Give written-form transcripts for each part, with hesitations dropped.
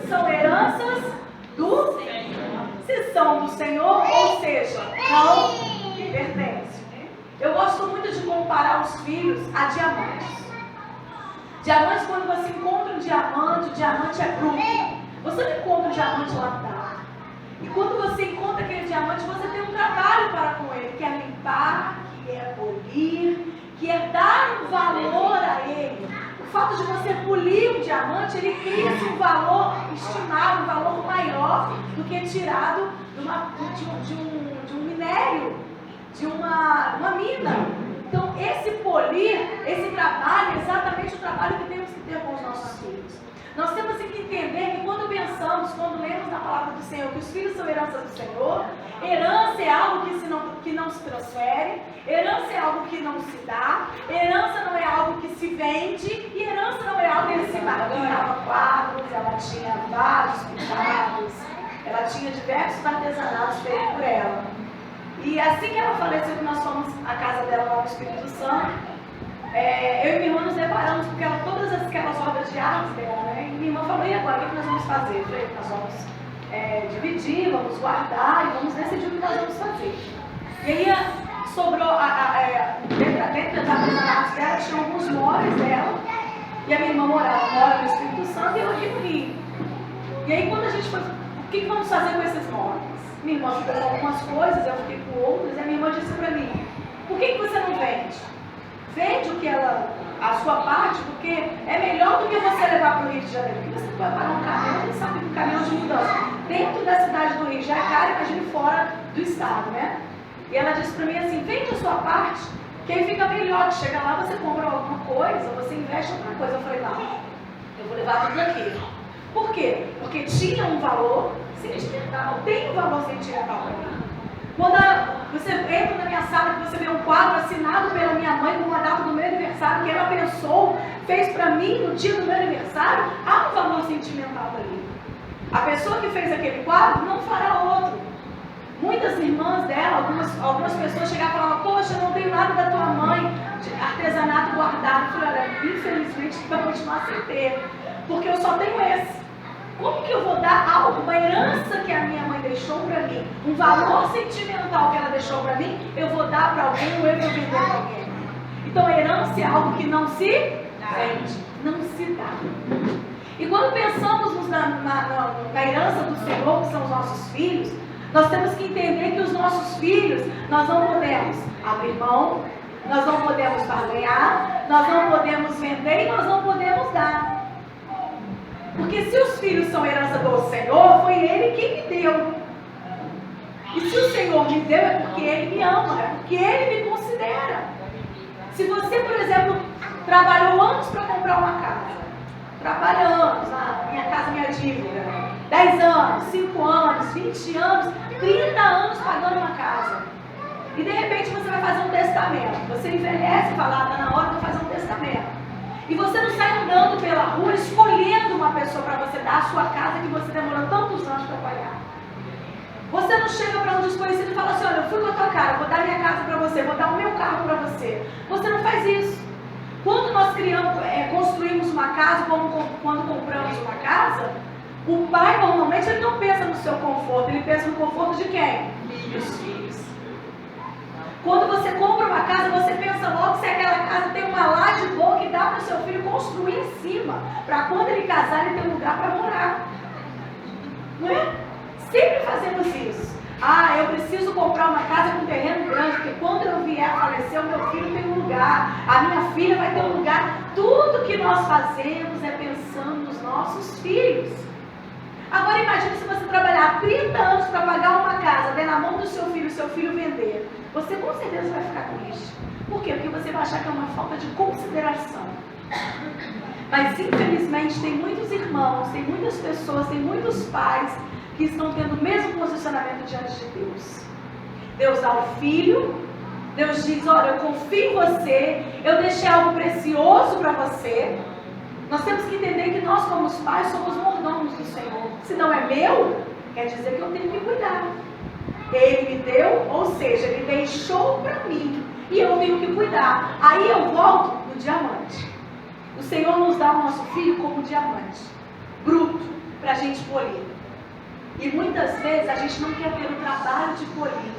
São heranças do Senhor. Se são do Senhor, ou seja, não lhe pertencem. Eu gosto muito de comparar os filhos a diamantes. Diamantes, quando você encontra um diamante, o diamante é bruto. Você não encontra um diamante lapidado. E quando você encontra aquele diamante, você tem um trabalho para com ele, que é limpar, que é polir, que é dar um valor a ele. O fato de você polir um diamante, ele cria-se um valor estimado, um valor maior do que tirado de um minério, de uma mina. Então, esse polir, esse trabalho, é exatamente o trabalho que temos que ter com os nossos filhos. Nós temos que entender que quando pensamos, quando lemos na palavra do Senhor, que os filhos são herança do Senhor, herança é algo que não se transfere, herança é algo que não se dá, herança não é algo que se vende, e herança não é algo que se dá. Ela pintava quadros, ela tinha vários pintados, ela tinha diversos artesanatos feitos por ela. E assim que ela faleceu, que nós fomos à casa dela lá no Espírito Santo, eu e minha irmã nos deparamos com todas aquelas obras de arte dela, né? E minha irmã falou, e agora, o que nós vamos fazer? Eu falei, nós vamos dividir, vamos guardar e vamos decidir o que nós vamos fazer. E aí sobrou, dentro das artesanatos dela, tinha alguns móveis dela, e a minha irmã mora no Espírito Santo e eu aqui no Rio. E aí quando a gente foi, o que vamos fazer com esses móveis? Minha irmã ficou com algumas coisas, eu fiquei com outras, e a minha irmã disse pra mim, por que você não vende? Vende a sua parte, porque é melhor do que você levar para o Rio de Janeiro. Porque você vai parar um caminhão, a gente sabe que um caminhão de mudança dentro da cidade do Rio já é caro, imagine fora do estado, né? E ela disse para mim assim, vende a sua parte, que aí fica melhor, chega lá, você compra alguma coisa, você investe em outra coisa. Eu falei, não, eu vou levar tudo aqui. Por quê? Porque tinha um valor sentimental, tem um valor sentimental para mim. Quando você entra na minha sala e você vê um quadro assinado pela minha mãe com uma data do meu aniversário, que ela pensou, fez para mim no dia do meu aniversário, há um valor sentimental ali. A pessoa que fez aquele quadro não fará outro. Muitas irmãs dela, algumas pessoas chegaram e falavam, poxa, eu não tenho nada da tua mãe de artesanato guardado. Eu falei, olha, infelizmente vai continuar sem ter, porque eu só tenho esse. Como que eu vou dar algo, uma herança que a minha mãe deixou para mim, um valor sentimental que ela deixou para mim, eu vou dar para alguém ou eu vou vender para alguém? Então, a herança é algo que não se vende, não se dá. E quando pensamos na herança do Senhor, que são os nossos filhos, nós temos que entender que os nossos filhos, nós não podemos abrir mão, nós não podemos barganhar, nós não podemos vender e nós não podemos dar. Porque se os filhos são herança do Senhor, foi Ele quem me deu. E se o Senhor me deu, é porque Ele me ama, é porque Ele me considera. Se você, por exemplo, trabalhou anos para comprar uma casa, trabalha anos, minha casa, minha dívida, 10 anos, 5 anos, 20 anos, 30 anos pagando uma casa. E de repente você vai fazer um testamento. Você envelhece e fala, está na hora de fazer um testamento. E você não sai andando pela rua escolhendo uma pessoa para você dar a sua casa que você demorou tantos anos para pagar. Você não chega para um desconhecido e fala assim, olha, eu fui com a tua cara, vou dar minha casa para você, vou dar o meu carro para você. Você não faz isso. Quando nós construímos uma casa, quando compramos uma casa, o pai normalmente ele não pensa no seu conforto, ele pensa no conforto de quem? Dos filhos. Quando você compra uma casa, você pensa logo se aquela casa tem uma laje boa que dá para o seu filho construir em cima, para quando ele casar ele ter um lugar para morar. Não é? Sempre fazemos isso. Eu preciso comprar uma casa com terreno grande, porque quando eu vier a falecer, o meu filho tem um lugar, a minha filha vai ter um lugar. Tudo que nós fazemos é pensando nos nossos filhos. Agora imagine se você trabalhar 30 anos para pagar uma casa, der na mão do seu filho vender. Você com certeza vai ficar triste. Por quê? Porque você vai achar que é uma falta de consideração. Mas infelizmente tem muitos irmãos, tem muitas pessoas, tem muitos pais que estão tendo o mesmo posicionamento diante de Deus. Deus dá o filho, Deus diz, olha, eu confio em você, eu deixei algo precioso para você. Nós temos que entender que nós, como os pais, somos mordomos do Senhor. Se não é meu, quer dizer que eu tenho que cuidar. Ele me deu, ou seja, Ele deixou para mim, e eu tenho que cuidar. Aí eu volto no diamante. O Senhor nos dá o nosso filho como diamante, bruto, para a gente polir. E muitas vezes a gente não quer ter o trabalho de polir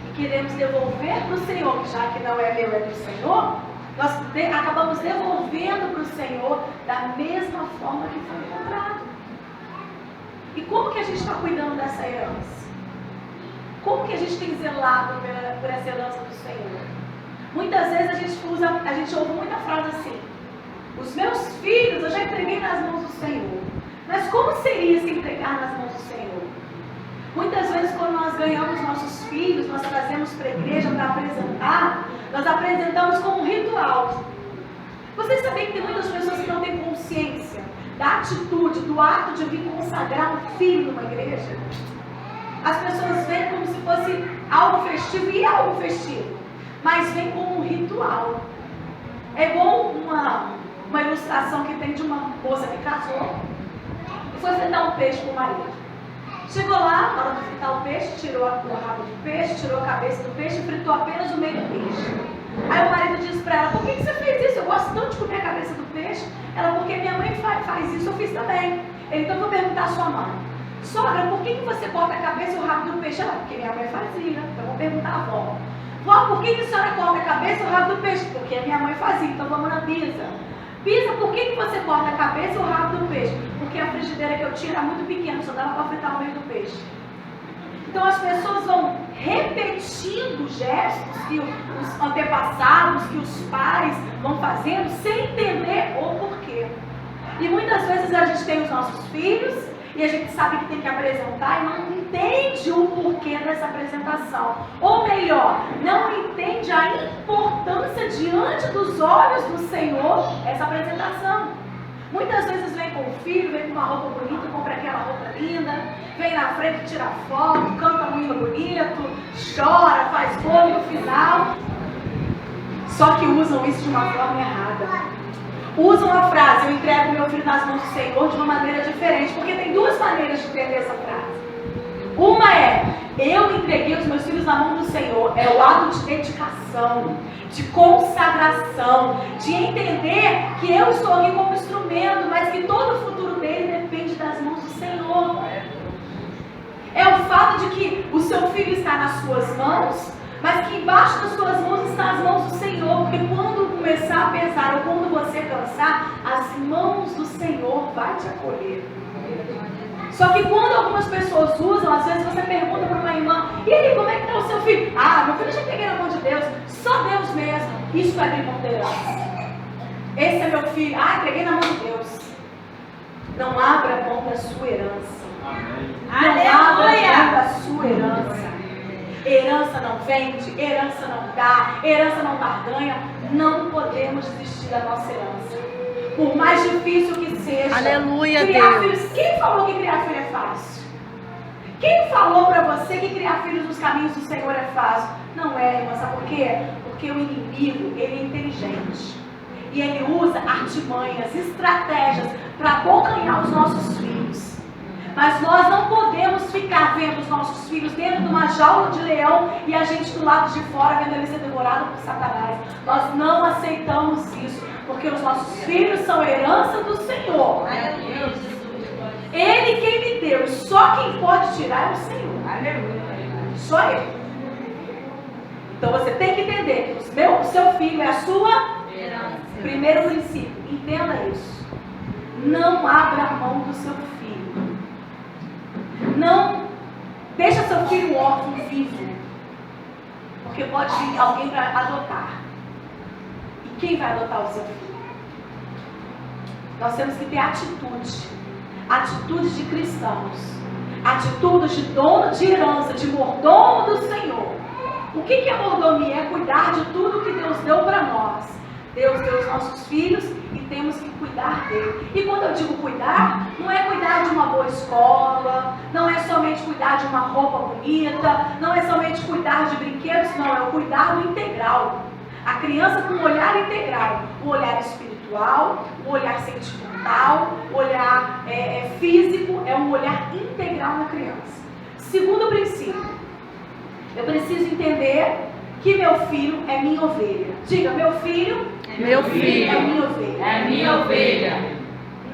e queremos devolver para o Senhor, que já que não é meu, é do Senhor, nós acabamos devolvendo para o Senhor da mesma forma que foi encontrado. E como que a gente está cuidando dessa herança? Como que a gente tem zelado por essa herança do Senhor? Muitas vezes a gente ouve muita frase assim: os meus filhos eu já entreguei nas mãos do Senhor. Mas como seria se entregar nas mãos do Senhor? Muitas vezes quando nós ganhamos nossos filhos, nós trazemos para a igreja para apresentar, nós apresentamos como um ritual. Vocês sabem que tem muitas pessoas que não têm consciência da atitude, do ato de vir consagrar um filho numa igreja? As pessoas veem como se fosse algo festivo, e é algo festivo, mas vem como um ritual. É igual uma ilustração que tem de uma moça que casou e foi fritar um peixe com o marido. Chegou lá, na hora de fritar o peixe, tirou o rabo do peixe, tirou a cabeça do peixe e fritou apenas o meio do peixe. Aí o marido disse para ela: por que você fez isso? Eu gosto tanto de comer a cabeça do peixe. Ela: porque minha mãe faz isso, eu fiz também. Então eu vou perguntar à sua mãe: sogra, por que você corta a cabeça e o rabo do peixe? Ela: porque minha mãe fazia. Então eu vou perguntar à avó: vó, por que a senhora corta a cabeça e o rabo do peixe? Porque minha mãe fazia. Então vamos na Bisa. Bisa, por que você corta a cabeça e o rabo do peixe? Porque a frigideira que eu tinha era muito pequena, só dava para fritar o meio do peixe. Então as pessoas vão repetindo gestos que os antepassados, que os pais vão fazendo, sem entender o porquê. E muitas vezes a gente tem os nossos filhos e a gente sabe que tem que apresentar e não entende o porquê dessa apresentação. Ou melhor, não entende a importância diante dos olhos do Senhor essa apresentação. Muitas vezes vem com o filho, vem com uma roupa bonita, compra aquela roupa linda, vem na frente, tira foto, canta um hino bonito, chora, faz bolo no final. Só que usam isso de uma forma errada. Usam a frase: eu entrego meu filho nas mãos do Senhor, de uma maneira diferente, porque tem duas maneiras de entender essa frase. Uma é: eu entreguei os meus filhos na mão do Senhor. É o ato de dedicação, de consagração, de entender que eu estou aqui como instrumento, mas que todo o futuro dele depende das mãos do Senhor. É o fato de que o seu filho está nas suas mãos, mas que embaixo das suas mãos estão as mãos do Senhor, porque quando começar a pesar ou quando você cansar, as mãos do Senhor vai te acolher. Só que quando algumas pessoas usam, às vezes você pergunta para uma irmã: e aí, como é que está o seu filho? Ah, meu filho já entreguei na mão de Deus, só Deus mesmo. Isso é abrir mão da herança. Esse é meu filho, ah, entreguei na mão de Deus. Não abra mão da sua herança. Não abra mão da sua herança. Herança não vende, herança não dá, herança não barganha. Não podemos desistir da nossa herança. Por mais difícil que seja. Aleluia, criar Deus. filhos. Quem falou que criar filho é fácil? Quem falou para você que criar filhos nos caminhos do Senhor é fácil? Não é, irmã. Sabe por quê? Porque o inimigo, ele é inteligente. E ele usa artimanhas, estratégias para abocanhar os nossos filhos. Mas nós não podemos ficar vendo os nossos filhos dentro de uma jaula de leão e a gente do lado de fora vendo ele ser devorado por Satanás. Nós não aceitamos isso, porque os nossos filhos são herança do Senhor. Ele quem me deu, e só quem pode tirar é o Senhor. Só Ele. Então você tem que entender que o seu filho é a sua herança. Primeiro princípio, entenda isso. Não abra a mão do seu filho. Não deixa seu filho órfão vivo, porque pode vir alguém para adotar. E quem vai adotar o seu filho? Nós temos que ter atitudes de cristãos, atitudes de dono de herança, de mordomo do Senhor. O que é mordomia? É cuidar de tudo que Deus deu para nós. Deus deu os nossos filhos e temos que cuidar dele. E quando eu digo cuidar, não é cuidar de uma boa escola, não é somente cuidar de uma roupa bonita, não é somente cuidar de brinquedos, não, é o cuidar do integral. A criança com um olhar integral, o olhar espiritual, o olhar sentimental, o olhar físico, é um olhar integral na criança. Segundo princípio, eu preciso entender que meu filho é minha ovelha. Diga, meu filho Meu filho é minha ovelha. é minha ovelha.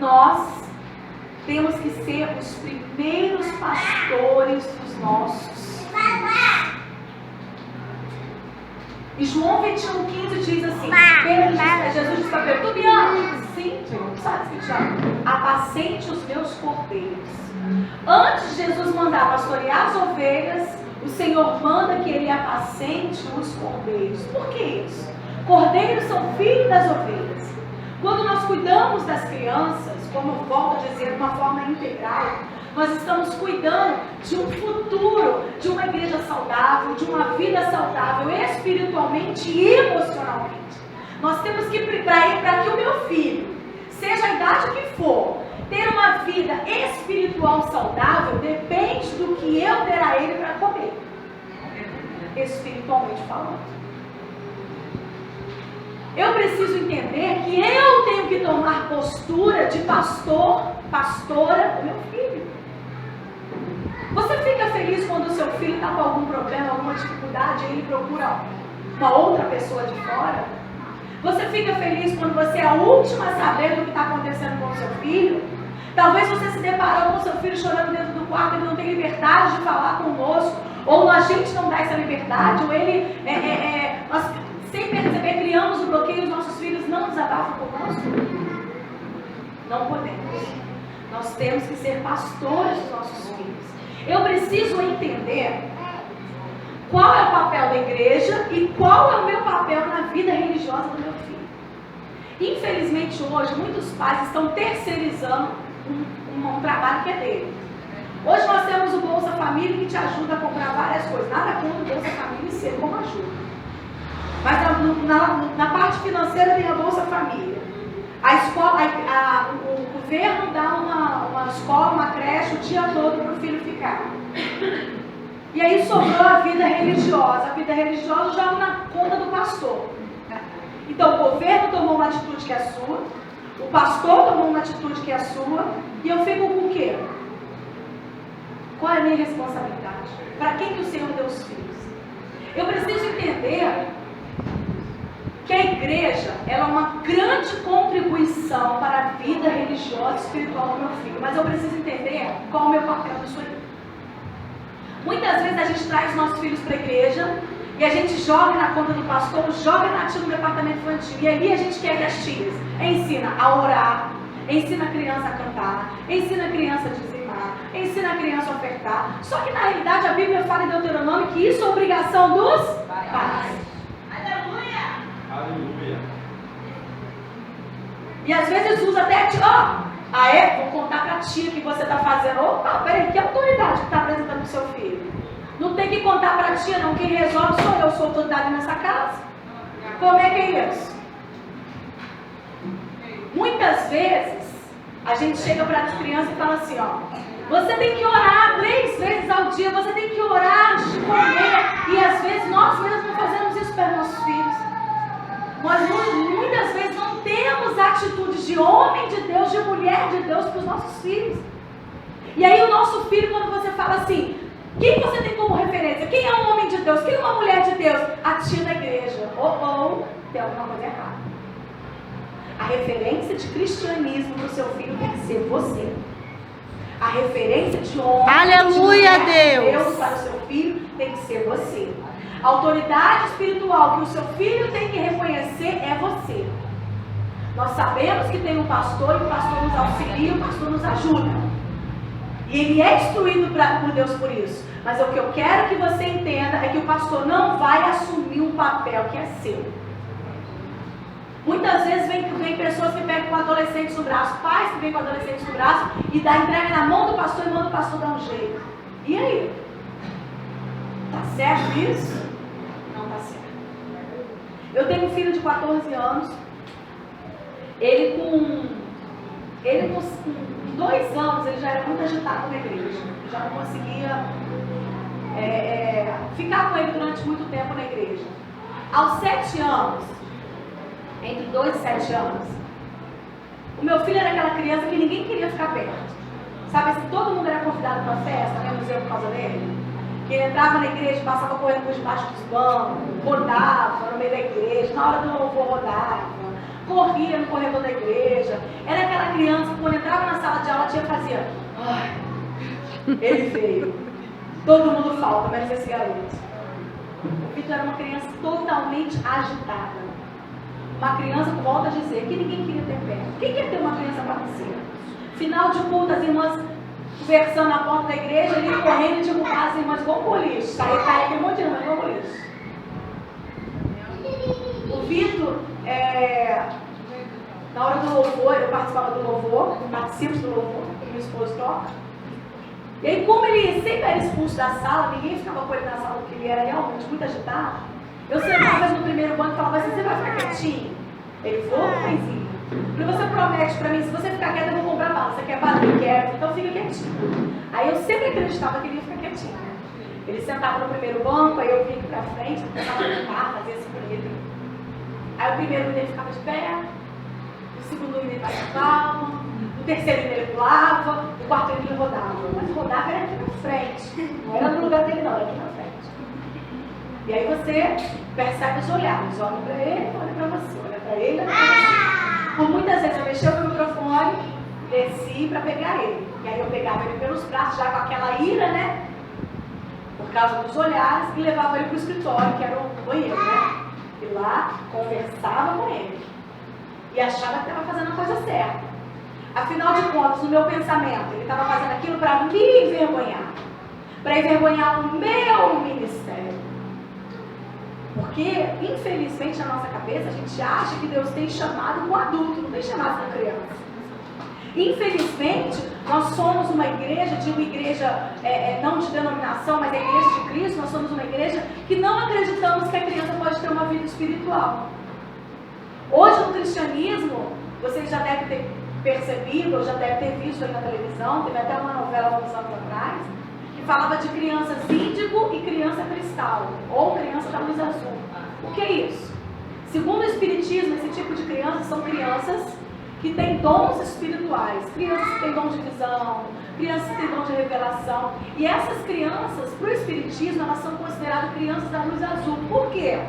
Nós temos que ser os primeiros pastores dos nossos filhos. E João 21,15 diz assim, Jesus diz para Pedro, tu me amas? Sim, tu sabe que te amo. Apacente os meus cordeiros. Antes de Jesus mandar pastorear as ovelhas, o Senhor manda que ele apacente os cordeiros. Por que isso? Cordeiros são filhos das ovelhas. Quando nós cuidamos das crianças, como eu volto a dizer, de uma forma integral, nós estamos cuidando de um futuro, de uma igreja saudável, de uma vida saudável espiritualmente e emocionalmente. Nós temos que para que o meu filho, seja a idade que for, ter uma vida espiritual saudável, depende do que eu der a ele para comer, espiritualmente falando. Eu preciso entender que eu tenho que tomar postura de pastor, pastora do meu filho. Você fica feliz quando o seu filho está com algum problema, alguma dificuldade e ele procura uma outra pessoa de fora? Você fica feliz quando você é a última a saber do que está acontecendo com o seu filho? Talvez você se deparou com o seu filho chorando dentro do quarto, ele não tem liberdade de falar conosco, ou a gente não dá essa liberdade, ou ele, nós, sem perceber, criamos o bloqueio, os nossos filhos não desabafam conosco. Não podemos. Nós temos que ser pastores dos nossos filhos. Eu preciso entender qual é o papel da igreja e qual é o meu papel na vida religiosa do meu filho. Infelizmente hoje muitos pais estão terceirizando um trabalho que é dele. Hoje nós temos o Bolsa Família que te ajuda a comprar várias coisas. Nada contra o Bolsa Família ser como ajuda. Mas na parte financeira tem a Bolsa Família. A escola, o governo dá uma escola, uma creche o dia todo para o filho ficar. E aí sobrou a vida religiosa. A vida religiosa joga na conta do pastor. Então o governo tomou uma atitude que é sua, o pastor tomou uma atitude que é sua, e eu fico com o quê? Qual é a minha responsabilidade? Para quem que o Senhor deu os filhos? Eu preciso entender que a igreja ela é uma grande contribuição para a vida religiosa e espiritual do meu filho, mas eu preciso entender qual é o meu papel nisso aí. Muitas vezes a gente traz nossos filhos para a igreja e a gente joga na conta do pastor, joga na tia no departamento infantil, e ali a gente quer que as tias ensina a orar, ensina a criança a cantar, ensina a criança a dizimar, ensina a criança a ofertar. Só que na realidade a Bíblia fala em Deuteronômio que isso é obrigação dos pais. Aleluia. E às vezes usa até vou contar pra tia que você está fazendo. Opa, peraí, que autoridade que está apresentando pro seu filho? Não tem que contar pra tia, não. Quem resolve sou eu, sou autoridade nessa casa. Como é que é isso? Muitas vezes a gente chega para as crianças e fala assim, você tem que orar 3 vezes ao dia, você tem que orar antes de comer. E às vezes nós mesmos não fazemos isso para nossos filhos. Nós muitas vezes não temos atitudes de homem de Deus, de mulher de Deus para os nossos filhos. E aí o nosso filho, quando você fala assim, quem você tem como referência? Quem é um homem de Deus? Quem é uma mulher de Deus? A tia da igreja. Ou tem alguma coisa errada. A referência de cristianismo para o seu filho tem que ser você. A referência de homem, aleluia, de mulher, Deus para o seu filho tem que ser você. A autoridade espiritual que o seu filho tem que reconhecer é você. Nós sabemos que tem um pastor e o pastor nos auxilia, o pastor nos ajuda. E ele é instruído por Deus por isso. Mas o que eu quero que você entenda é que o pastor não vai assumir um papel que é seu. Muitas vezes vem pessoas que pegam com adolescentes no braço, pais que vêm com adolescentes no braço e entrega na mão do pastor e manda o pastor dar um jeito. E aí? Tá certo isso? Não tá certo. Eu tenho um filho de 14 anos. Ele com 2 anos, ele já era muito agitado na igreja. Eu já não conseguia ficar com ele durante muito tempo na igreja. Aos 7 anos, entre 2 e 7 anos, o meu filho era aquela criança que ninguém queria ficar perto. Sabe, assim, todo mundo era convidado para a festa, menos eu por causa dele. Que ele entrava na igreja, passava correndo por debaixo dos bancos, rodava no meio da igreja, na hora do louvor rodava, corria no corredor da igreja. Era aquela criança que quando entrava na sala de aula, a tia fazia, ai, ele veio. Todo mundo falta, menos esse garoto. O Vitor era uma criança totalmente agitada. Uma criança, volta a dizer, que ninguém queria ter perto. Quem quer ter uma criança bagunceira? Final de culto, as irmãs conversando na porta da igreja, ele correndo e derrubar as irmãs igual boliche. Saía aquele monte de irmã igual boliche. O Vitor, na hora do louvor, eu participava do louvor, participo do louvor, meu esposo toca. E aí, como ele sempre era expulso da sala, ninguém ficava com ele na sala porque ele era realmente muito agitado. Eu sentava no primeiro banco e falava assim, você vai ficar quietinho? Ele falou, mãezinha, porque você promete pra mim, se você ficar quieto eu vou comprar bala, você quer bala? Eu quero, então fica quietinho. Aí eu sempre acreditava que ele ia ficar quietinho. Ele sentava no primeiro banco, aí eu vinha aqui pra frente, começava a cantar, fazia assim com ele. Aí o primeiro ele ficava de pé, o segundo ele fazia calma, o terceiro ele pulava, o quarto ele rodava. Mas rodava era aqui na frente, não era no lugar dele não, era aqui na frente. E aí você percebe os olhares, olha para ele, olha para você, olha para ele, olha para você. Por muitas vezes eu mexia o microfone, desci para pegar ele. E aí eu pegava ele pelos braços, já com aquela ira, né? Por causa dos olhares, e levava ele para o escritório, que era o banheiro, né? E lá conversava com ele. E achava que estava fazendo a coisa certa. Afinal de contas, no meu pensamento, ele estava fazendo aquilo para me envergonhar. Para envergonhar o meu ministério. Porque, infelizmente, na nossa cabeça, a gente acha que Deus tem chamado com adulto, não tem chamado com criança. Infelizmente, nós somos uma igreja, não de denominação, mas a igreja de Cristo, nós somos uma igreja que não acreditamos que a criança pode ter uma vida espiritual. Hoje, no cristianismo, vocês já devem ter percebido, ou já devem ter visto aí na televisão, teve até uma novela há uns anos atrás, falava de crianças índigo e criança cristal, ou criança da luz azul. O que é isso? Segundo o Espiritismo, esse tipo de crianças são crianças que têm dons espirituais, crianças que têm dom de visão, crianças que têm dom de revelação. E essas crianças, para o Espiritismo, elas são consideradas crianças da luz azul. Por quê?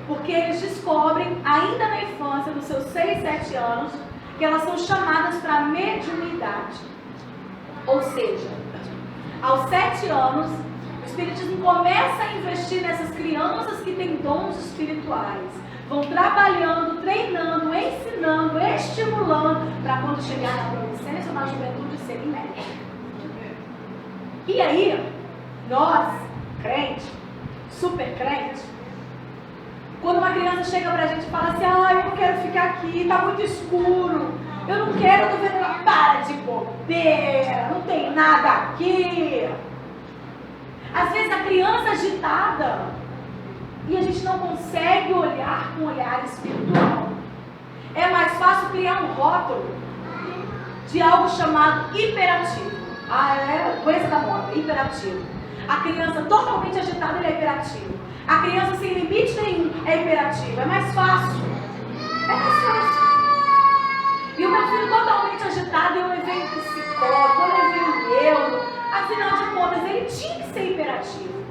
Porque eles descobrem, ainda na infância, dos seus 6, 7 anos, que elas são chamadas para a mediunidade. Ou seja, aos 7 anos, o Espiritismo começa a investir nessas crianças que têm dons espirituais. Vão trabalhando, treinando, ensinando, estimulando, para quando chegar na adolescência ou na juventude serem médicos. E aí, nós, crente, super crente, quando uma criança chega pra gente e fala assim, eu não quero ficar aqui, tá muito escuro. Eu não quero, eu tô vendo uma para de bobeira, não tem nada aqui. Às vezes a criança agitada e a gente não consegue olhar com um olhar espiritual. É mais fácil criar um rótulo de algo chamado hiperativo. É a doença da moda, hiperativo. A criança totalmente agitada, ele é hiperativo. A criança sem limite nenhum é hiperativa. É mais fácil. É mais fácil. E o meu filho totalmente agitado, eu levei um psicólogo, eu levei um neuro. Afinal de contas, ele tinha que ser hiperativo.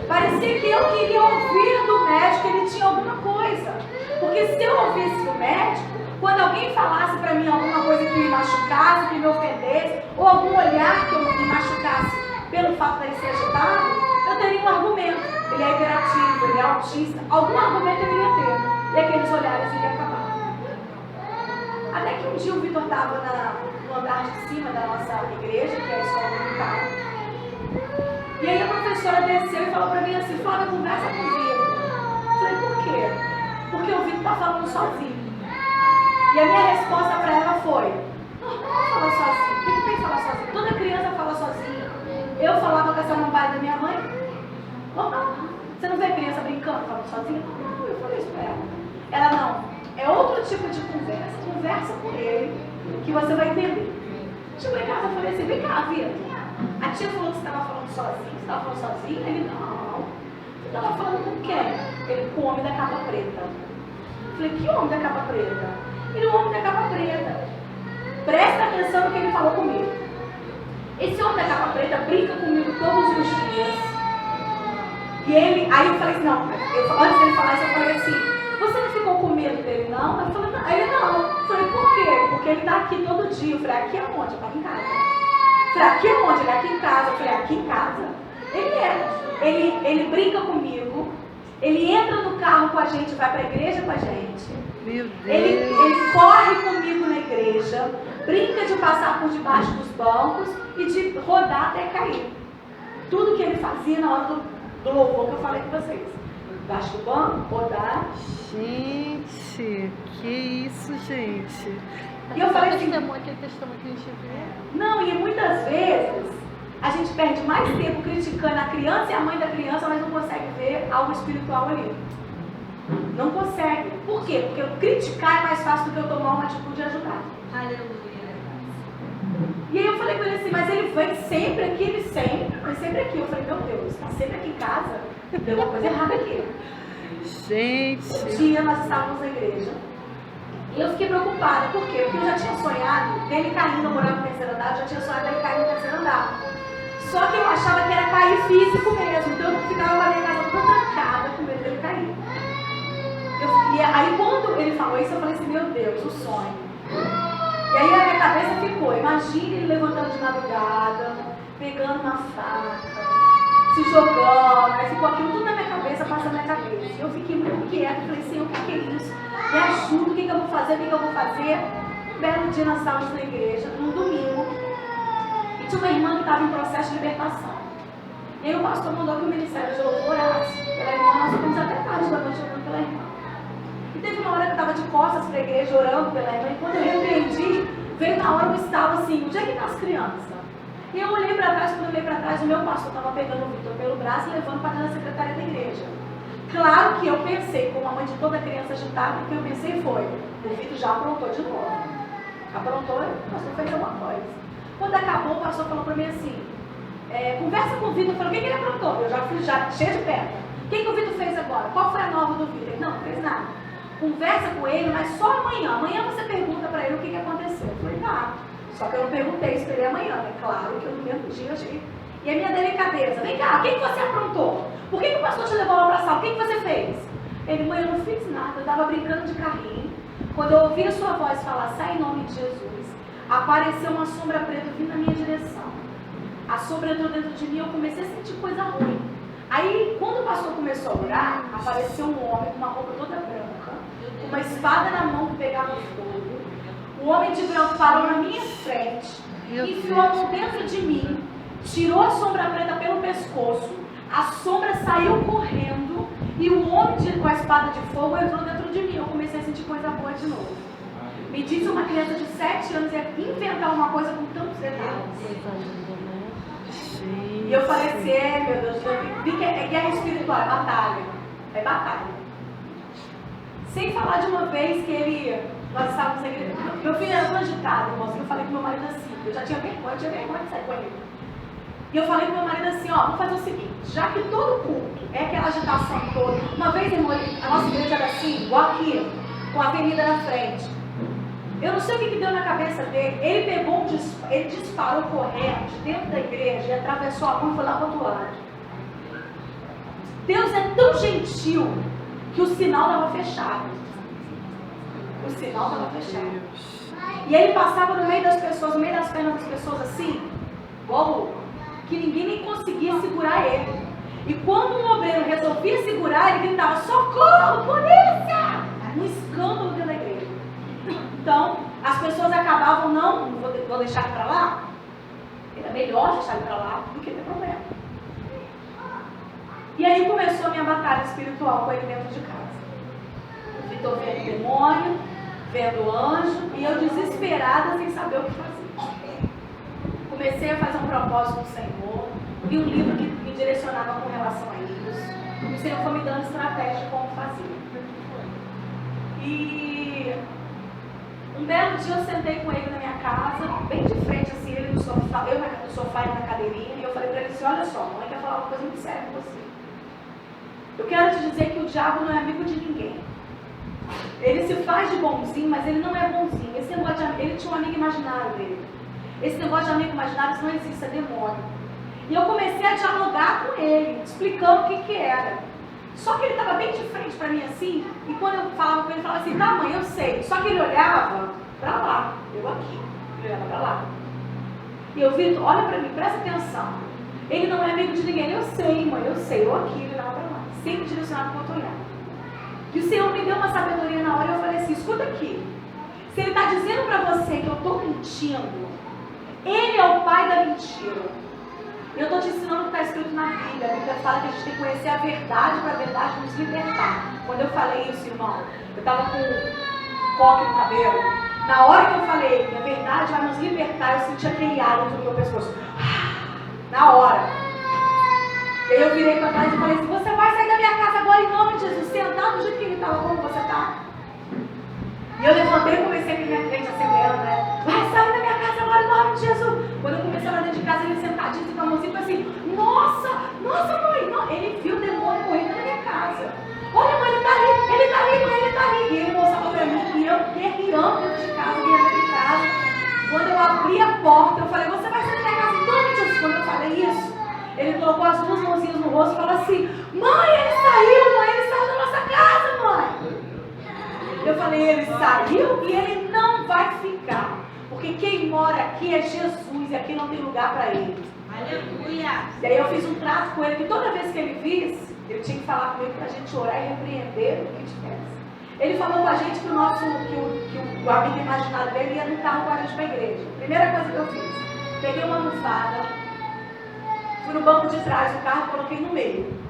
Parecia que eu queria ouvir do médico que ele tinha alguma coisa. Porque se eu ouvisse do médico, quando alguém falasse para mim alguma coisa que me machucasse, que me ofendesse, ou algum olhar que eu me machucasse pelo fato de ele ser agitado, eu teria um argumento. Ele é hiperativo, ele é autista. Algum argumento eu iria ter. E aqueles olhares iriam acabar. Até que um dia o Vitor estava no andar de cima da nossa igreja, que é a escola militar. E aí a professora desceu e falou para mim assim, Flávia, conversa com o Vitor. Eu falei, por quê? Porque o Vitor está falando sozinho. E a minha resposta para ela foi, não fala sozinho. O que tem que falar sozinho? Toda criança fala sozinha. Eu falava com essa mambaia da minha mãe. Você não vê criança brincando, falando sozinha? Não, eu falei isso para ela. Ela não. É outro tipo de conversa. Conversa com ele, que você vai entender. Chegou em casa e falei assim, vem cá, Vitor. A tia falou que você estava falando sozinho. Você estava falando sozinho? Ele, não. Você estava falando com quem? Ele, com o homem da capa preta. Eu falei, que homem da capa preta? Ele, o homem da capa preta. Presta atenção no que ele falou comigo. Esse homem da capa preta brinca comigo todos os dias. E ele, aí eu falei assim, não, antes dele falar isso, eu falei assim, você não ficou com medo medo dele, não? Eu falei, não. Ele, não. Eu falei, por quê? Porque ele tá aqui todo dia. Eu falei, aqui é onde? Eu tava em casa. Eu falei, aqui é onde? Ele é aqui em casa. Eu falei, aqui em casa. Ele é. Ele brinca comigo. Ele entra no carro com a gente, vai para a igreja com a gente. Meu Deus. Ele corre comigo na igreja, brinca de passar por debaixo dos bancos e de rodar até cair. Tudo que ele fazia na hora do louvor que eu falei com vocês. Debaixo do banco, rodar. Gente, que isso, gente. E eu falei assim, aquele testemunho que a gente vê. não, e muitas vezes a gente perde mais tempo criticando a criança e a mãe da criança, mas não consegue ver algo espiritual ali. Não consegue. Por quê? Porque eu criticar é mais fácil do que eu tomar uma atitude de ajudar. E aí eu falei com ele assim, mas ele vem sempre aqui, ele sempre aqui. Eu falei, meu Deus, está sempre aqui em casa? Deu uma coisa errada aqui. Gente. Um dia nós estávamos na igreja e eu fiquei preocupada. Por quê? Porque eu já tinha sonhado dele caindo, morando no terceiro andar, eu já tinha sonhado dele cair no terceiro andar. Só que eu achava que era cair físico mesmo, então eu ficava na minha casa toda trancada com medo dele cair. E aí quando ele falou isso, eu falei assim, meu Deus, o sonho. E aí a minha cabeça ficou, imagine ele levantando de madrugada, pegando uma faca, se jogando, aí ficou aquilo tudo na minha cabeça, passando na minha cabeça. E eu fiquei muito quieta, falei, Senhor, o que é isso? Me ajuda, o que eu vou fazer, o que eu vou fazer? Um belo dia nós estávamos na igreja, num domingo, e tinha uma irmã que estava em processo de libertação. E aí o pastor mandou que o ministério de louvor orasse pela irmã, nós ficamos até tarde da noite orando pela irmã. E teve uma hora que eu estava de costas para a igreja orando pela irmã, e quando eu repreendi, veio na hora eu estava assim, onde é que estão as crianças? E eu olhei para trás, quando eu olhei para trás, o meu pastor estava pegando o Vitor pelo braço e levando para dentro da secretaria da igreja. Claro que eu pensei, como a mãe de toda criança agitada, o que eu pensei foi, o Vitor já aprontou de novo. Aprontou, o pastor fez alguma coisa. Quando acabou, o pastor falou para mim assim, conversa com o Vitor, eu falei, o que ele aprontou? Eu já fui cheio de pedra. O que o Vitor fez agora? Qual foi a nova do Vitor? Ele, não fez nada. Conversa com ele, mas só amanhã. Amanhã você pergunta para ele o que aconteceu. Eu falei, tá. Só que eu não perguntei isso para ele amanhã. É claro que eu no mesmo dia achei. E a minha delicadeza, vem cá, o que você aprontou? Por que o pastor te levou lá para a sala? O que você fez? Ele, mãe, eu não fiz nada, eu estava brincando de carrinho. Quando eu ouvi a sua voz falar, sai em nome de Jesus, apareceu uma sombra preta vindo na minha direção. A sombra entrou dentro de mim e eu comecei a sentir coisa ruim. Aí, quando o pastor começou a orar, apareceu um homem com uma roupa toda branca, com uma espada na mão que pegava fogo. O homem de branco parou na minha frente, enfiou a mão dentro de mim, tirou a sombra preta pelo pescoço, a sombra saiu correndo e o homem com a espada de fogo entrou dentro de mim. Eu comecei a sentir coisa boa de novo. Me disse uma criança de 7 anos ia inventar uma coisa com tantos detalhes. E eu falei assim, meu Deus, eu vi que é guerra espiritual, é batalha. É batalha. Sem falar de uma vez que nós estávamos na igreja. Meu filho era tão agitado, irmãos, que eu falei com meu marido assim, eu já tinha vergonha de sair com ele. E eu falei com meu marido assim, vamos fazer o seguinte, já que todo culto é aquela agitação toda, uma vez, irmão, a nossa igreja era assim, igual aqui, com a avenida na frente. Eu não sei o que deu na cabeça dele, ele disparou correndo de dentro da igreja e atravessou a rua e foi lá para o outro lado. Deus é tão gentil que o sinal estava fechado. O sinal estava fechado. E ele passava no meio das pessoas, no meio das pernas das pessoas assim, igual louco, que ninguém nem conseguia segurar ele. E quando um obreiro resolvia segurar, ele gritava, socorro, polícia! Um escândalo dentro da igreja. Então, as pessoas acabavam, não vou deixar ele para lá. Era melhor deixar ele para lá do que ter problema. E aí começou a minha batalha espiritual com ele dentro de casa. O Vitor vendo demônio, vendo anjo, e eu desesperada sem saber o que fazer. Comecei a fazer um propósito no Senhor, li um livro que me direcionava com relação a isso. O Senhor foi me dando estratégia de como fazer. E um belo dia eu sentei com ele na minha casa, bem de frente assim, ele no sofá, eu no sofá e na cadeirinha, e eu falei para ele assim, olha só, a mãe quer falar uma coisa muito séria com você. Eu quero te dizer que o diabo não é amigo de ninguém. Ele se faz de bonzinho, mas ele não é bonzinho. Ele tinha um amigo imaginário dele. Esse negócio de amigo imaginário não existe, é demônio. E eu comecei a dialogar com ele, explicando o que era. Só que ele estava bem de frente para mim assim, e quando eu falava com ele, ele falava assim, tá mãe, eu sei. Só que ele olhava para lá, eu aqui, ele olhava para lá. E eu, Vitor, olha para mim, presta atenção. Ele não é amigo de ninguém. Eu sei, mãe, eu sei, eu aqui, ele olhava para lá. Sempre direcionado para o outro olhar. E o Senhor me deu uma sabedoria na hora e eu falei assim, escuta aqui. Se ele está dizendo para você que eu estou mentindo, ele é o pai da mentira. Eu estou te ensinando o que está escrito na Bíblia. A Bíblia fala que a gente tem que conhecer a verdade para a verdade nos libertar. Quando eu falei isso, irmão, eu estava com coque no cabelo. Na hora que eu falei que a verdade vai nos libertar, eu senti aquele hálito no meu pescoço. Na hora. E aí eu virei para trás e falei assim, você vai sair da minha casa agora em nome de Jesus, sentado do jeito que ele estava, como você está. E eu levantei e comecei a ir na frente assembleando, né? Vai sair da minha casa agora em nome de Jesus. Quando eu comecei lá dentro de casa, ele sentadinho com a mãozinha e falou assim, nossa mãe, não. Ele viu o demônio correndo na minha casa. Olha mãe, ele tá ali, mãe, ele tá ali. E ele mostrava pra mim e eu guerreando dentro de casa, guerreando em casa. Quando eu abri a porta, eu falei, você vai sair da minha casa em nome de Jesus. Quando eu falei isso, ele colocou as duas mãozinhas no rosto e falou assim, mãe, ele saiu da nossa casa, mãe. Eu falei, ele saiu e ele não vai ficar. Porque quem mora aqui é Jesus e aqui não tem lugar para ele. Aleluia! E aí eu fiz um trato com ele que toda vez que ele visse, ele tinha que falar comigo para a gente orar e repreender o que tivesse. Ele falou com a gente que o amigo imaginário dele ia no carro com a gente para a igreja. Primeira coisa que eu fiz, peguei uma almofada, fui no banco de trás do carro e coloquei no meio.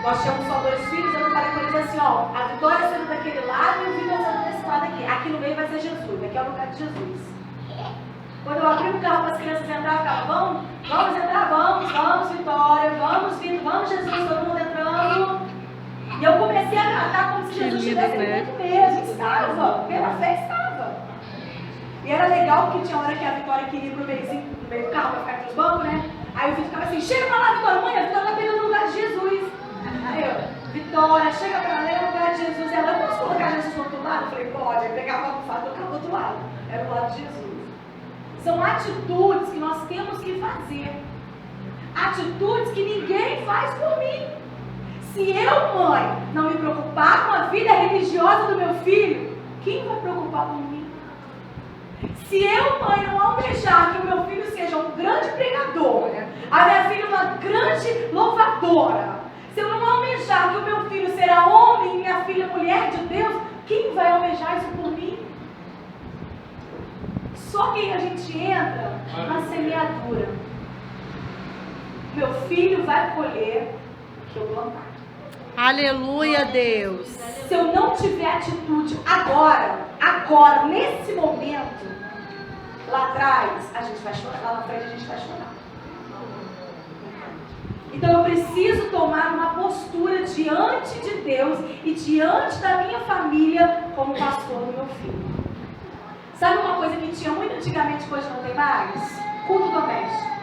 Nós tínhamos só 2 filhos, eu falei com eles assim, ó, a Vitória sendo daquele lado e o Vitor sendo desse lado aqui. Aqui no meio vai ser Jesus, aqui é o lugar de Jesus. Quando eu abri o carro para as crianças entrar, eu ficava, vamos entrar, vamos Vitória, vamos Vitor, vamos Jesus, todo mundo entrando. E eu comecei a tratar como se Jesus estivesse dentro mesmo, estava, pela fé estava. E era legal porque tinha hora que a Vitória queria ir pro meio do carro para ficar entre os bancos, né? Aí o Vitor ficava assim, chega pra lá Vitória, mãe, a Vitória está pegando o lugar de Jesus. Aí eu, Vitória, chega pra lá, é o lugar de Jesus. Ela, eu posso colocar Jesus do outro lado? Eu falei, pode. Aí pegava a almofada e colocava do outro lado. Era o lado de Jesus. São atitudes que nós temos que fazer. Atitudes que ninguém faz por mim. Se eu, mãe, não me preocupar com a vida religiosa do meu filho, quem vai preocupar por mim? Se eu, mãe, não almejar que o meu filho seja um grande pregador, né? A minha filha uma grande louvadora, se eu não almejar que o meu filho será homem e minha filha mulher de Deus, quem vai almejar isso por mim? Só que a gente entra na semeadura. Meu filho vai colher o que eu plantar. Aleluia, Deus. Se eu não tiver atitude agora, nesse momento, lá atrás, a gente vai chorar, lá na frente a gente vai chorar. Então eu preciso tomar uma postura diante de Deus e diante da minha família como pastor do meu filho. Sabe uma coisa que tinha muito antigamente, que hoje não tem mais? Culto doméstico.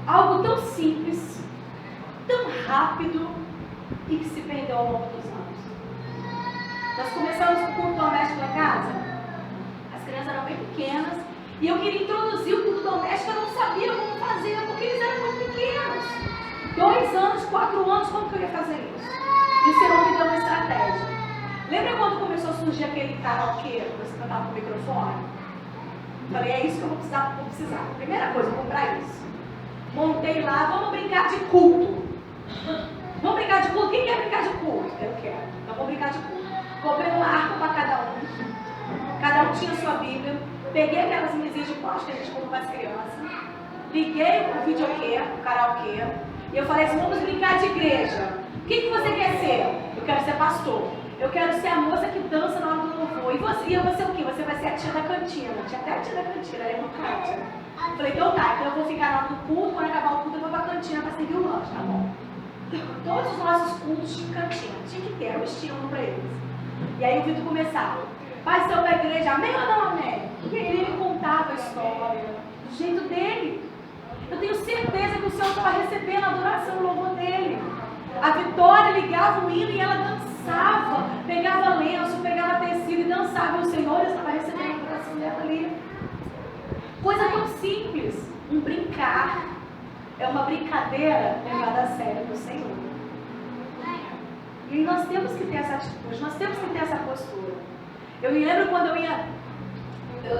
Algo tão simples, tão rápido e que se perdeu ao longo dos anos. Nós começamos com o culto doméstico lá em casa. As crianças eram bem pequenas e eu queria introduzir o culto doméstico. Eu não sabia como fazer porque eles eram muito pequenos. 2 anos, 4 anos, como que eu ia fazer isso? E o Senhor me deu uma estratégia. Lembra quando começou a surgir aquele karaokê, você cantava com o microfone? Falei, é isso que eu vou precisar. Primeira coisa, vou comprar isso. Montei lá, vamos brincar de culto. Vamos brincar de culto? Quem quer brincar de culto? Eu quero. Então vamos brincar de culto. Comprei uma harpa para cada um. Cada um tinha sua Bíblia. Peguei aquelas mesinhas de plástico que a gente comprou para as crianças. Liguei o videokê, o karaokê. E eu falei assim, vamos brincar de igreja. O que você quer ser? Eu quero ser pastor. Eu quero ser a moça que dança na hora do louvor. E você o quê? Você vai ser a tia da cantina. Tinha até a tia da cantina, era muito Kátia. Falei, então tá, então eu vou ficar na hora do culto, quando acabar o culto eu vou pra cantina para servir o lanche, tá bom? Todos os nossos cultos tinham cantina, tinha que ter, era um estímulo para eles. E aí o Vitor começava, pai, são da igreja, amém ou não amém? E aí ele contava a história, do jeito dele. Eu tenho certeza que o Senhor estava recebendo a adoração e o louvor dele. A Vitória ligava o hino e ela dançava, pegava lenço, pegava tecido e dançava. E o Senhor estava recebendo a adoração dela ali. Coisa tão simples, um brincar. é uma brincadeira levada a sério do Senhor. E nós temos que ter essa atitude, nós temos que ter essa postura. Eu me lembro quando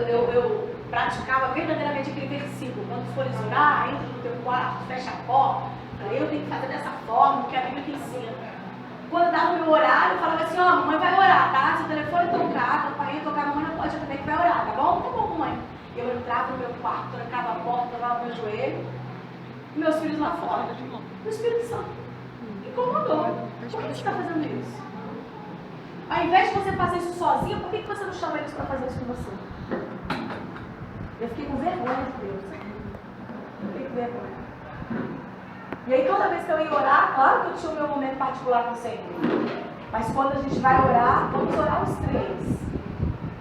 eu praticava verdadeiramente aquele versículo: quando fores orar, entra no teu quarto, fecha a porta. Eu tenho que fazer dessa forma, que a Bíblia que ensina. Quando dava o meu horário, eu falava assim: ó, mamãe vai orar, tá? Se o telefone tocar, o pai tocar, a mamãe não pode também que vai orar, tá bom? Tá bom, mãe. Eu entrava no meu quarto, trancava a porta, trancava o meu joelho, e meus filhos lá fora. O Espírito Santo incomodou. Por que você está fazendo isso? Ao invés de você fazer isso sozinho, por que você não chama eles para fazer isso com você? Eu fiquei com vergonha de Deus. Fiquei com vergonha. E aí toda vez que eu ia orar, claro que eu tinha o meu momento particular com o Senhor. Mas quando a gente vai orar, vamos orar os três.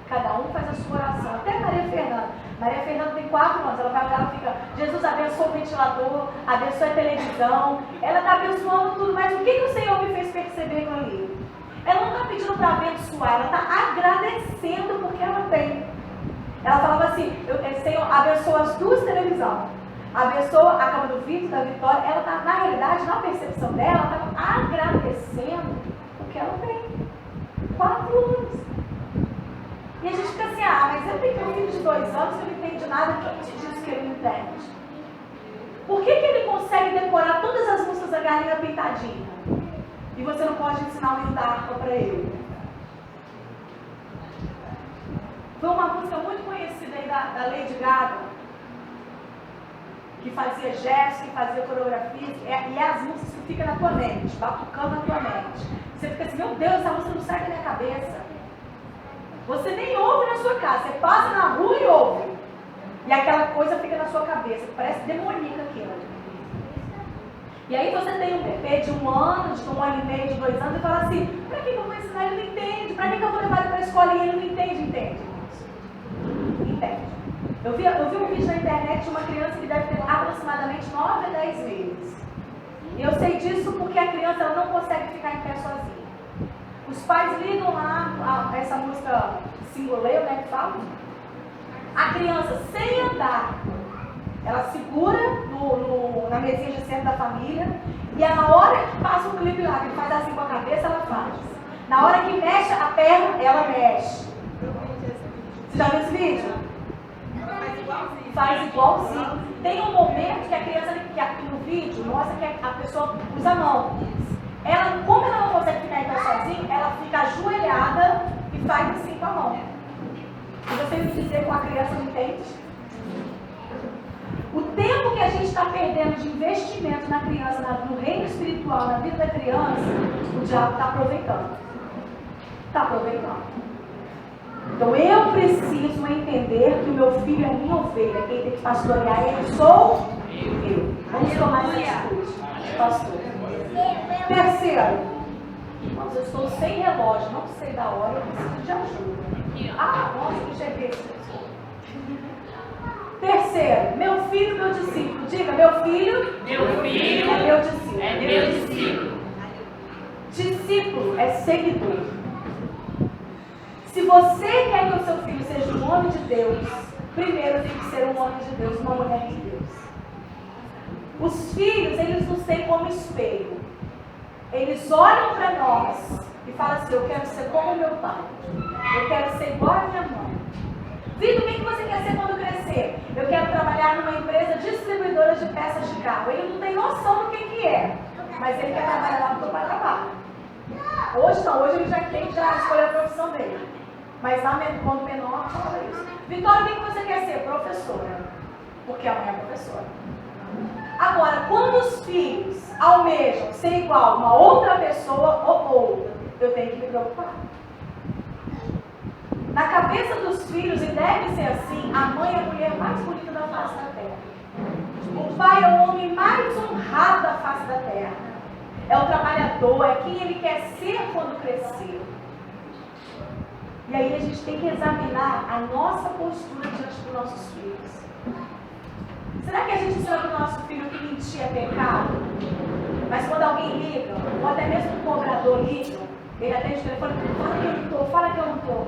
Cada um faz a sua oração. Até Maria Fernanda. Maria Fernanda tem 4 anos. Ela vai orar, ela fica: Jesus abençoa o ventilador, abençoa a televisão. Ela está abençoando tudo. Mas o que o Senhor me fez perceber com ali? Ela não está pedindo para abençoar, ela está agradecendo porque ela tem. Ela falava assim: Senhor, abençoa as 2 televisões, abençoa a cama do Vitor, da Vitória. Ela está, na realidade, na percepção dela, ela estava agradecendo porque ela tem 4 anos. E a gente fica assim: mas eu tenho um filho de 2 anos que não entende nada. Quem te disse que ele não entende? Por que ele consegue decorar todas as músicas da Galinha Pintadinha? E você não pode ensinar o hino da harpa para ele? Foi uma música muito conhecida aí da Lady Gaga, que fazia gestos, que fazia coreografias, e as músicas que ficam na tua mente, batucando na tua mente. Você fica assim: meu Deus, essa música não sai da minha cabeça. Você nem ouve na sua casa, você passa na rua e ouve. E aquela coisa fica na sua cabeça, parece demoníaca aquilo. E aí você tem um bebê de 1 ano, de 1 ano e meio, de 2 anos, e fala assim: para que eu vou ensinar? Ele não entende. Para que eu vou levar ele para a escola e ele não entende? Entende. Eu vi um vídeo na internet de uma criança que deve ter aproximadamente 9 a 10 meses. E eu sei disso porque a criança ela não consegue ficar em pé sozinha. Os pais ligam lá essa música Singoleiro, né, que fala. A criança, sem andar, ela segura na mesinha de centro da família, e a hora que passa o clipe lá, que ele faz assim com a cabeça, ela faz. Na hora que mexe a perna, ela mexe. Você já viu esse vídeo? Faz igualzinho. Tem um momento que a criança, que aqui no vídeo, mostra que a pessoa usa a mão. Ela, como ela não consegue ficar em pé sozinha, ela fica ajoelhada e faz assim com a mão. E você me dizer com a criança não entende? O tempo que a gente está perdendo de investimento na criança, no reino espiritual, na vida da criança, o diabo está aproveitando. Está aproveitando. Então eu preciso entender que o meu filho é minha ovelha. Quem tem que pastorear ele sou eu. Vamos tomar essa atitude, pastor. Terceiro, quando eu estou sem relógio, não sei da hora, eu preciso de ajuda. Nossa, que cheguei. Terceiro, meu filho, meu discípulo. Diga: meu filho é meu discípulo. É meu discípulo. Discípulo é seguidor. Se você quer que o seu filho seja um homem de Deus, primeiro tem que ser um homem de Deus, uma mulher de Deus. Os filhos, eles nos têm como espelho. Eles olham para nós e falam assim: eu quero ser como meu pai. Eu quero ser igual a minha mãe. Vitor, o que você quer ser quando crescer? Eu quero trabalhar numa empresa distribuidora de peças de carro. Ele não tem noção do que é, mas ele quer trabalhar lá porque o pai trabalha. Hoje não, hoje ele já escolheu a profissão dele. Mas lá, quando menor, fala isso. Vitória, o que você quer ser? Professora. Porque a mãe é professora. Agora, quando os filhos almejam ser igual a uma outra pessoa ou outra, eu tenho que me preocupar. Na cabeça dos filhos, e deve ser assim, a mãe é a mulher mais bonita da face da terra. O pai é o homem mais honrado da face da terra. É o trabalhador, é quem ele quer ser quando crescer. E aí a gente tem que examinar a nossa postura diante dos nossos filhos. Será que a gente ensina para o nosso filho que mentir é pecado? Mas quando alguém liga, ou até mesmo um cobrador liga, ele atende o telefone e fala que eu não estou, fala que eu não estou.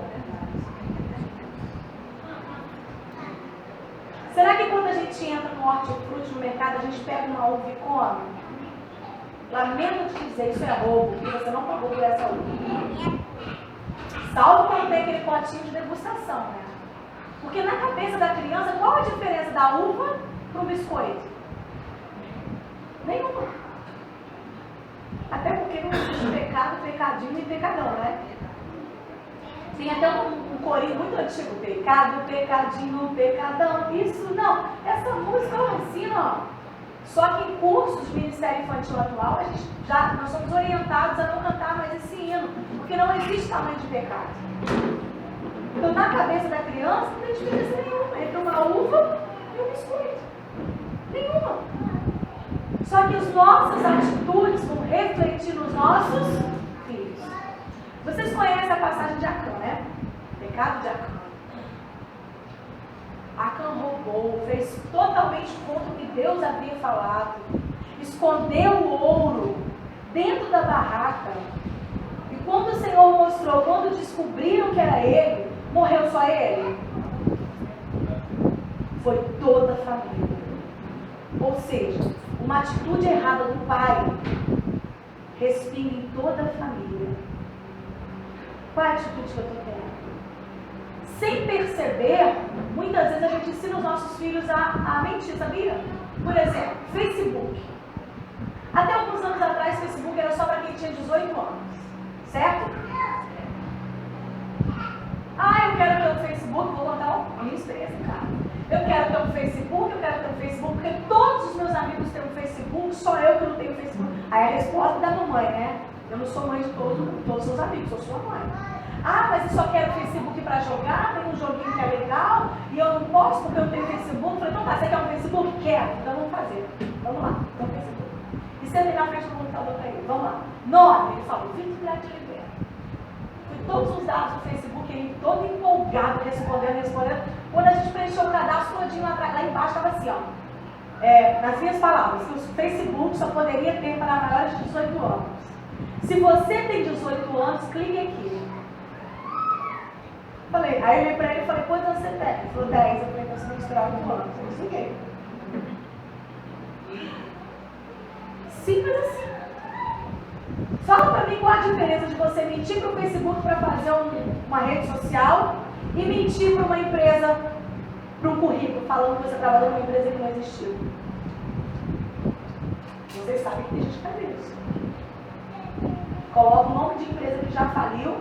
Será que quando a gente entra no hortifruti no mercado, a gente pega uma uva e come? Lamento te dizer, isso é roubo, porque você não pagou por essa uva. Salvo quando tem aquele potinho de degustação, né? Porque na cabeça da criança, qual a diferença da uva para o biscoito? Nenhuma. Até porque não existe pecado, pecadinho e pecadão, né? Tem até um corinho muito antigo, pecado, pecadinho, pecadão. Isso não. Essa música ela ensina, ó. Só que em cursos de Ministério Infantil atual, nós somos orientados a não cantar mais esse hino, porque não existe tamanho de pecado. Então, na cabeça da criança, não tem diferença nenhuma entre uma uva e um biscoito. Nenhuma. Só que as nossas atitudes vão refletir nos nossos filhos. Vocês conhecem a passagem de Acã, né? Pecado de Acã. Acã roubou, fez totalmente contra o que Deus havia falado. Escondeu o ouro dentro da barraca. E quando o Senhor mostrou, quando descobriram que era ele, morreu só ele? Foi toda a família. Ou seja, uma atitude errada do pai respinga em toda a família. Qual é a atitude que eu estou tendo? Sem perceber, muitas vezes a gente ensina os nossos filhos a mentir, sabia? Por exemplo, Facebook. Até alguns anos atrás, Facebook era só para quem tinha 18 anos. Certo? Eu quero ter um Facebook, vou contar a minha experiência, cara. Eu quero ter um Facebook, porque todos os meus amigos têm um Facebook, só eu que não tenho Facebook. Aí a resposta da mamãe, né? Eu não sou mãe de todos os seus amigos, sou sua mãe. Mas eu só quero Facebook para jogar, tem um joguinho que é legal, e eu não posso porque eu tenho Facebook. Eu falei, então tá, você quer um Facebook? Quero, então vamos fazer. Vamos lá, então Facebook. E sentei na frente do computador para ele, vamos lá. Nome, ele falou, Vitor Guilherme de Oliveira. Fui todos os dados do Facebook, ele todo empolgado, respondendo. Quando a gente preencheu o cadastro todinho lá embaixo, estava assim, ó. Nas minhas palavras, que o Facebook só poderia ter para maiores de 18 anos. Se você tem 18 anos, clique aqui. Aí eu olhei para ele e falei, quantos anos você tem? Ele falou 10. Eu falei, então você tem que esperar 8 anos. Eu desliguei. Simples assim. Fala para mim qual a diferença de você mentir para o Facebook para fazer uma rede social e mentir para uma empresa, para um currículo, falando que você trabalhou numa empresa que não existiu. Vocês sabem que tem gente que faz isso. Coloca o nome de empresa que já faliu,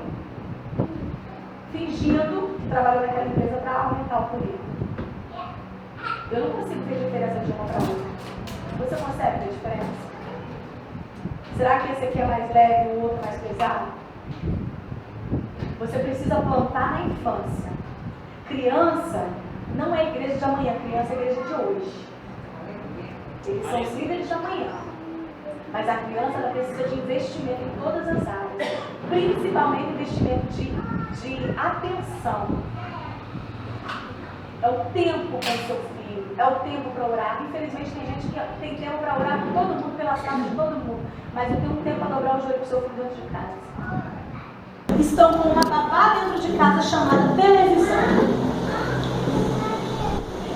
fingindo que trabalhou naquela empresa para aumentar o currículo. Eu não consigo ver diferença de uma para outra. Você consegue ver diferença? Será que esse aqui é mais leve e o outro mais pesado? Você precisa plantar na infância. Criança não é igreja de amanhã, criança é igreja de hoje. Eles são os líderes de amanhã. Mas a criança ela precisa de investimento em todas as áreas. Principalmente investimento de atenção. É o tempo com o seu filho. É o tempo para orar. Infelizmente tem gente que tem tempo para orar com todo mundo, pelas casas de todo mundo. Mas eu tenho um tempo para dobrar o joelho para o seu filho dentro de casa. Estão com uma babá dentro de casa chamada televisão.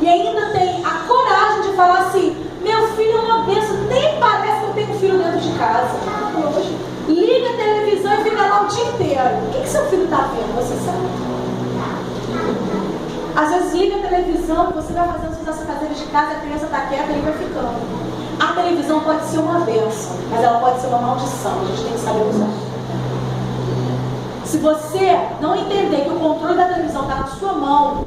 E ainda tem a coragem de falar assim, meu filho é uma bênção, nem parece que eu tenho um filho dentro de casa. Liga a televisão e fica lá o dia inteiro. O que seu filho está vendo? Você sabe? Às vezes liga a televisão, você vai fazendo suas afazeres de casa, a criança está quieta e vai ficando. A televisão pode ser uma bênção, mas ela pode ser uma maldição. A gente tem que saber usar. Se você não entender que o controle da televisão está na sua mão,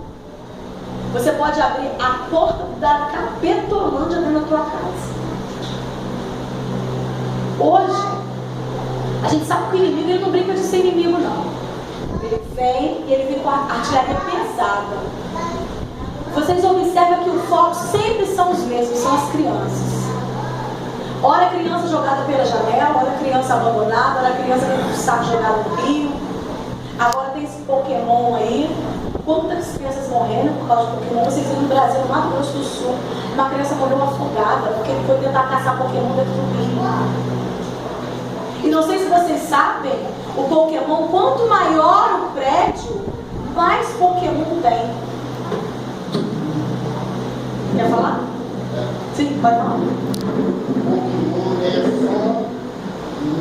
você pode abrir a porta da capetolândia dentro da tua casa. Hoje, a gente sabe que o inimigo ele não brinca de ser inimigo, não. Ele vem e ele vem com a artilharia pesada. Vocês observam que o foco sempre são os mesmos, são as crianças. Ora a criança jogada pela janela, ora a criança abandonada, ora a criança com o saco jogado no rio. Agora tem esse Pokémon aí. Quantas crianças morrendo por causa do Pokémon? Vocês viram no Brasil, no Mato Grosso do Sul, uma criança morreu afogada porque ele foi tentar caçar Pokémon dentro do rio. E não sei se vocês sabem, o Pokémon, quanto maior o prédio, mais Pokémon tem. Quer falar? Pode falar. Pokémon é só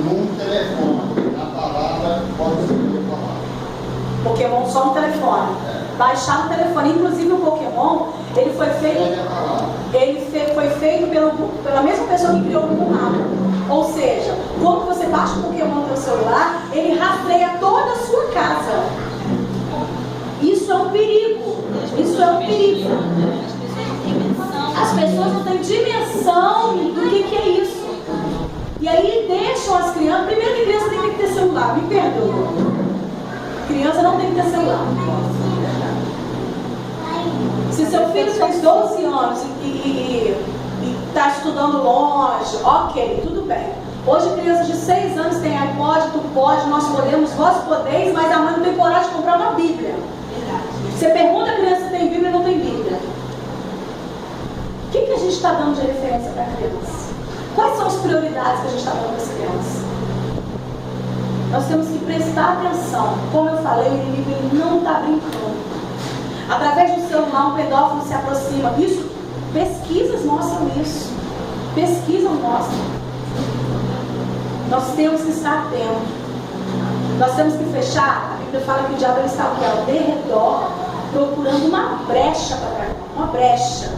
num telefone. A palavra pode ser falada. Pokémon só no telefone. Baixar no telefone. Inclusive o Pokémon, ele foi feito pela mesma pessoa que criou o Google Maps. Ou seja, quando você baixa o Pokémon no seu celular, ele rastreia toda a sua casa. Isso é um perigo. Isso é um perigo. As pessoas não têm dimensão do que é isso. E aí deixam as crianças. Primeiro que criança tem que ter celular, me perdoa. Criança não tem que ter celular. Se seu filho fez 12 anos e está estudando longe, ok, tudo bem. Hoje crianças de 6 anos têm iPod, tu pode, nós podemos, vós podeis, mas a mãe não tem coragem de comprar uma Bíblia. Você pergunta a criança se tem Bíblia ou não tem Bíblia. O que a gente está dando de referência para a criança? Quais são as prioridades que a gente está dando para essa criança? Nós temos que prestar atenção. Como eu falei, o inimigo ele não está brincando. Através do celular, um pedófilo se aproxima. Isso, pesquisas mostram isso. Pesquisas mostram. Nós temos que estar atentos. Nós temos que fechar. A Bíblia fala que o diabo está ao derredor, procurando uma brecha para cá. Uma brecha.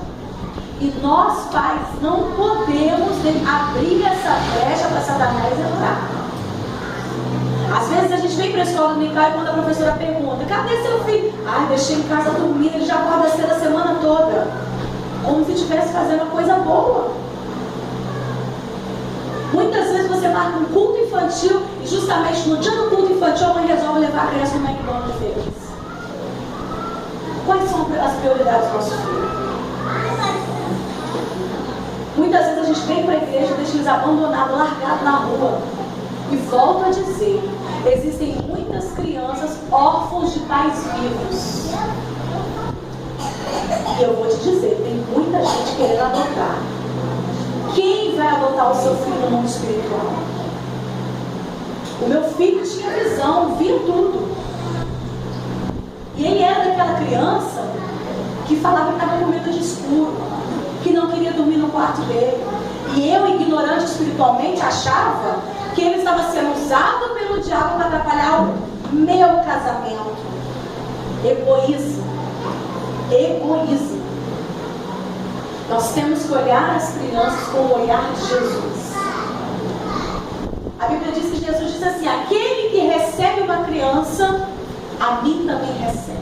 E nós, pais, não podemos abrir essa brecha para Satanás entrar. Às vezes a gente vem para a escola dominical e quando a professora pergunta: cadê seu filho? Ai, deixei em casa dormindo, ele já acorda cedo a semana toda. Como se estivesse fazendo uma coisa boa. Muitas vezes você marca um culto infantil e justamente no dia do culto infantil a mãe resolve levar a criança no McDonald's feliz. Quais são as prioridades do nosso filho? Muitas vezes a gente vem para a igreja e deixa eles abandonados, largados na rua. E volto a dizer, existem muitas crianças órfãos de pais vivos. E eu vou te dizer, tem muita gente querendo adotar. Quem vai adotar o seu filho no mundo espiritual? O meu filho tinha visão, via tudo. E ele era daquela criança que falava que estava com medo de escuro, que não queria dormir no quarto dele. E eu, ignorante espiritualmente, achava que ele estava sendo usado pelo diabo para atrapalhar o meu casamento. Egoísmo. Egoísmo. Nós temos que olhar as crianças com o olhar de Jesus. A Bíblia diz que Jesus diz assim: aquele que recebe uma criança, a mim também recebe.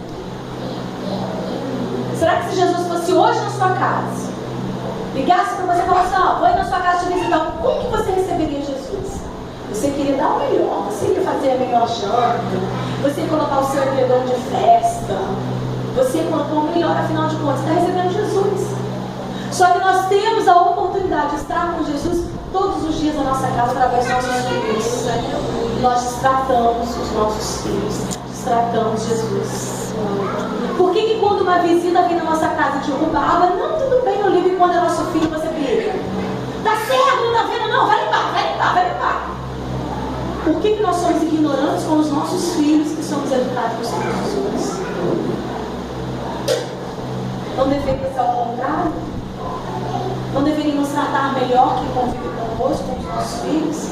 Será que se Jesus fosse hoje na sua casa, ligasse para você e falasse: vou ir na sua casa te visitar, como que você receberia Jesus? Você queria dar o melhor, você ia fazer a melhor janta, você ia colocar o seu edredom de festa, você ia colocar o melhor, afinal de contas, está recebendo Jesus. Só que nós temos a oportunidade de estar com Jesus todos os dias na nossa casa, através dos nossos filhos. Nós tratamos os nossos filhos, tratamos Jesus. Por que quando uma visita vem na nossa casa e derruba a água, não, tudo bem, eu ligo, e quando é nosso filho você briga? Tá certo, não tá vendo? Não, vai limpar. Por que nós somos ignorantes com os nossos filhos que somos educados por Jesus? Não deveria ser ao contrário? Não deveríamos tratar melhor quem convive conosco, com os nossos filhos?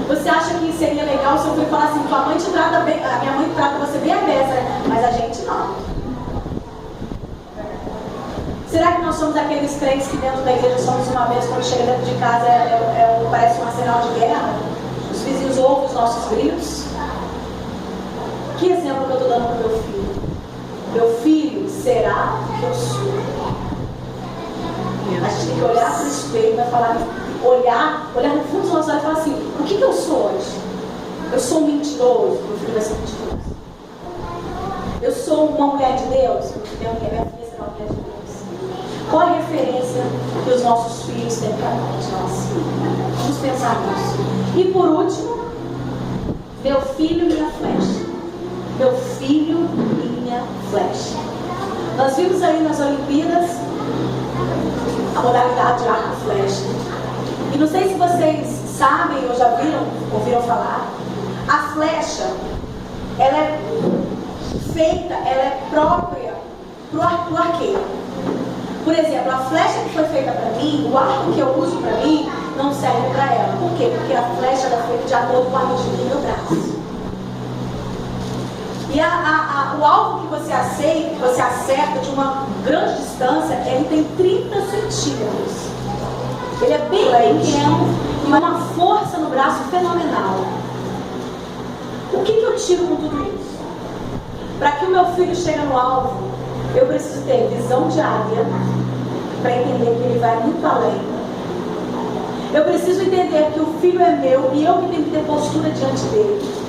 Você acha que seria legal se eu for falar assim: tua mãe te trata bem, a minha mãe trata você bem a beça, mas a gente não? Será que nós somos aqueles crentes que dentro da igreja somos uma vez, quando chega dentro de casa parece um arsenal de guerra? Os vizinhos ouvem os nossos gritos? Que exemplo que eu estou dando para o meu filho? Meu filho será o que eu sou. A gente tem que olhar para o espelho e vai falar, olhar no fundo dos nossos olhos e falar assim: o que eu sou hoje? Eu sou um mentiroso, meu filho vai ser mentiroso. Eu sou uma mulher de Deus, minha filha será uma mulher de Deus. Qual a referência que os nossos filhos têm para nós? Vamos pensar nisso. E por último, meu filho, minha flecha. Meu filho, minha flecha. Nós vimos aí nas Olimpíadas a modalidade de arco e flecha. E não sei se vocês sabem ou já ouviram falar, a flecha, ela é feita, ela é própria para o arqueiro. Por exemplo, a flecha que foi feita para mim, o arco que eu uso para mim, não serve para ela. Por quê? Porque a flecha é feita de acordo com a medida do meu braço. E o alvo que você acerta de uma grande distância, ele tem 30 centímetros. Ele é bem pequeno e uma força no braço fenomenal. O que eu tiro com tudo isso? Para que o meu filho chegue no alvo, eu preciso ter visão de águia, para entender que ele vai muito além. Eu preciso entender que o filho é meu e eu que tenho que ter postura diante dele.